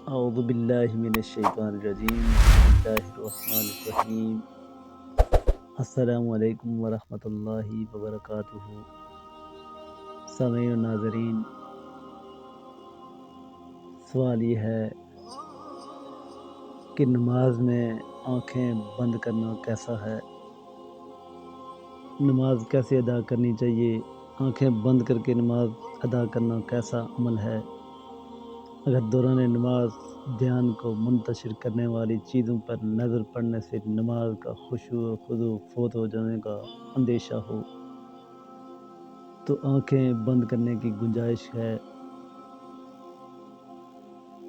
اعوذ باللہ من الشیطان الرجیم بسم اللہ الرحمن الرحیم السلام علیکم ورحمۃ اللہ وبرکاتہ۔ سامعین و ناظرین، سوال یہ ہے کہ نماز میں آنکھیں بند کرنا کیسا ہے؟ نماز کیسے ادا کرنی چاہیے؟ آنکھیں بند کر کے نماز ادا کرنا کیسا عمل ہے؟ اگر دوران نماز دھیان کو منتشر کرنے والی چیزوں پر نظر پڑنے سے نماز کا خشوع و خضوع فوت ہو جانے کا اندیشہ ہو تو آنکھیں بند کرنے کی گنجائش ہے،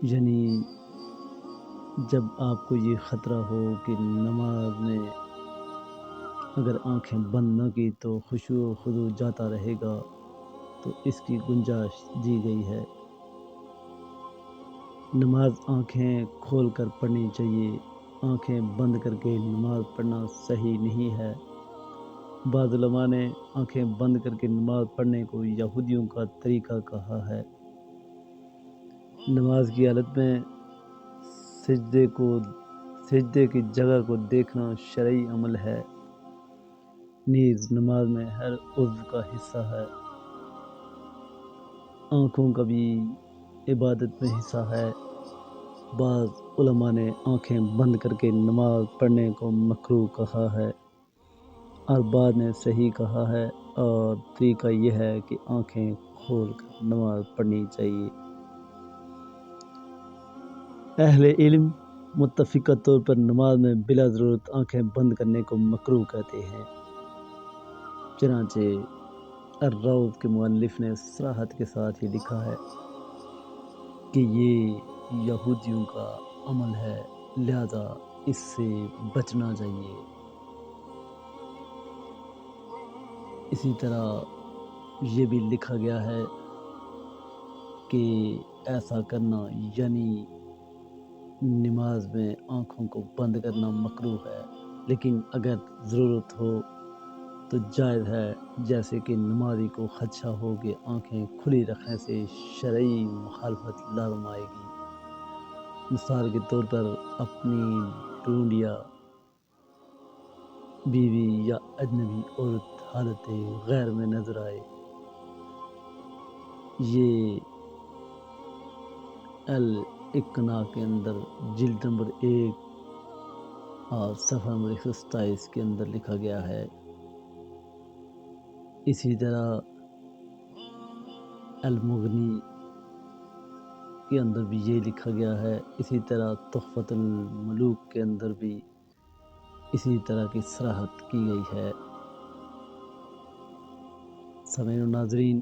یعنی جب آپ کو یہ خطرہ ہو کہ نماز میں اگر آنکھیں بند نہ کی تو خشوع و خضوع جاتا رہے گا، تو اس کی گنجائش دی گئی ہے۔ نماز آنکھیں کھول کر پڑھنی چاہیے، آنکھیں بند کر کے نماز پڑھنا صحیح نہیں ہے۔ بعض علماء نے آنکھیں بند کر کے نماز پڑھنے کو یہودیوں کا طریقہ کہا ہے۔ نماز کی حالت میں سجدے کی جگہ کو دیکھنا شرعی عمل ہے، نیز نماز میں ہر عضو کا حصہ ہے۔ آنکھوں کا بھی عبادت میں حصہ ہے۔ بعض علماء نے آنکھیں بند کر کے نماز پڑھنے کو مکروہ کہا ہے اور بعض نے صحیح کہا ہے، اور طریقہ یہ ہے کہ آنکھیں کھول کر نماز پڑھنی چاہیے۔ اہل علم متفقہ طور پر نماز میں بلا ضرورت آنکھیں بند کرنے کو مکروہ کہتے ہیں، چنانچہ الروض کے مؤلف نے صراحت کے ساتھ ہی لکھا ہے کہ یہ یہودیوں کا عمل ہے، لہذا اس سے بچنا چاہیے۔ اسی طرح یہ بھی لکھا گیا ہے کہ ایسا کرنا یعنی نماز میں آنکھوں کو بند کرنا مکروہ ہے، لیکن اگر ضرورت ہو تو جائز ہے، جیسے کہ نمازی کو خدشہ ہو کہ آنکھیں کھلی رکھنے سے شرعی مخالفت لازم آئے گی۔ مثال کے طور پر اپنی ڈونڈیا بیوی یا اجنبی عورت حالت غیر میں نظر آئے۔ یہ الاقناع کے اندر جلد نمبر 1 اور صفحہ نمبر 127 کے اندر لکھا گیا ہے۔ اسی طرح المغنی کے اندر بھی یہ لکھا گیا ہے، اسی طرح تحفۃ الملوک کے اندر بھی اسی طرح کی صراحت کی گئی ہے۔ سامعین و ناظرین،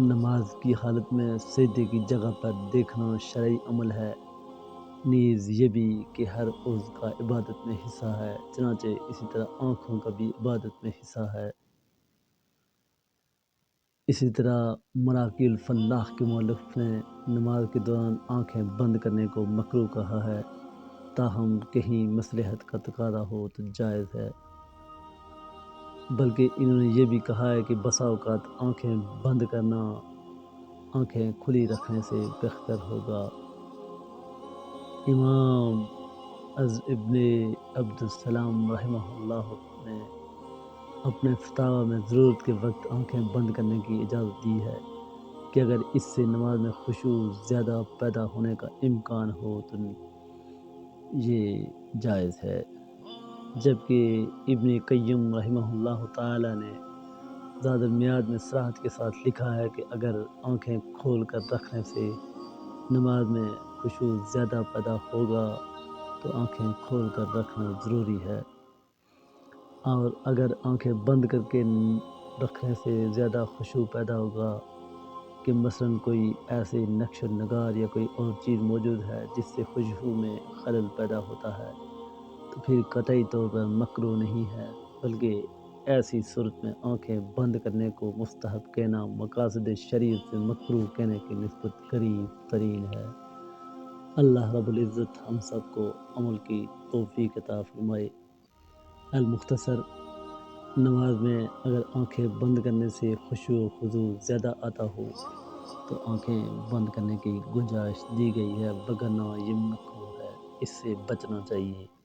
نماز کی حالت میں سجدے کی جگہ پر دیکھنا شرعی عمل ہے، نیز یہ بھی کہ ہر عضو کا عبادت میں حصہ ہے، چنانچہ اسی طرح آنکھوں کا بھی عبادت میں حصہ ہے۔ اسی طرح مراقی الفلاح کے مؤلف نے نماز کے دوران آنکھیں بند کرنے کو مکروہ کہا ہے، تاہم کہیں مصلحت کا تقاضا ہو تو جائز ہے۔ بلکہ انہوں نے یہ بھی کہا ہے کہ بسا اوقات آنکھیں بند کرنا آنکھیں کھلی رکھنے سے بہتر ہوگا۔ امام ابن عبد السلام رحمہ اللہ نے اپنے فتاویٰ میں ضرورت کے وقت آنکھیں بند کرنے کی اجازت دی ہے کہ اگر اس سے نماز میں خشوع زیادہ پیدا ہونے کا امکان ہو تو یہ جائز ہے، جبکہ ابن قیم رحمہ اللہ تعالی نے زاد المیعاد میں صراحت کے ساتھ لکھا ہے کہ اگر آنکھیں کھول کر رکھنے سے نماز میں خشوع زیادہ پیدا ہوگا تو آنکھیں کھول کر رکھنا ضروری ہے، اور اگر آنکھیں بند کر کے رکھنے سے زیادہ خشوع پیدا ہوگا کہ مثلاً کوئی ایسے نقش و نگار یا کوئی اور چیز موجود ہے جس سے خشوع میں خلل پیدا ہوتا ہے، تو پھر قطعی طور پر مکروہ نہیں ہے، بلکہ ایسی صورت میں آنکھیں بند کرنے کو مستحب کہنا مقاصد شریعت سے مکروہ کہنے کی نسبت قریب ترین ہے۔ اللہ رب العزت ہم سب کو عمل کی توفیق عطا فرمائے۔ المختصر، نماز میں اگر آنکھیں بند کرنے سے خشوع و خضوع زیادہ آتا ہو تو آنکھیں بند کرنے کی گنجائش دی گئی ہے، وگرنہ یہ مکروہ ہے، اس سے بچنا چاہیے۔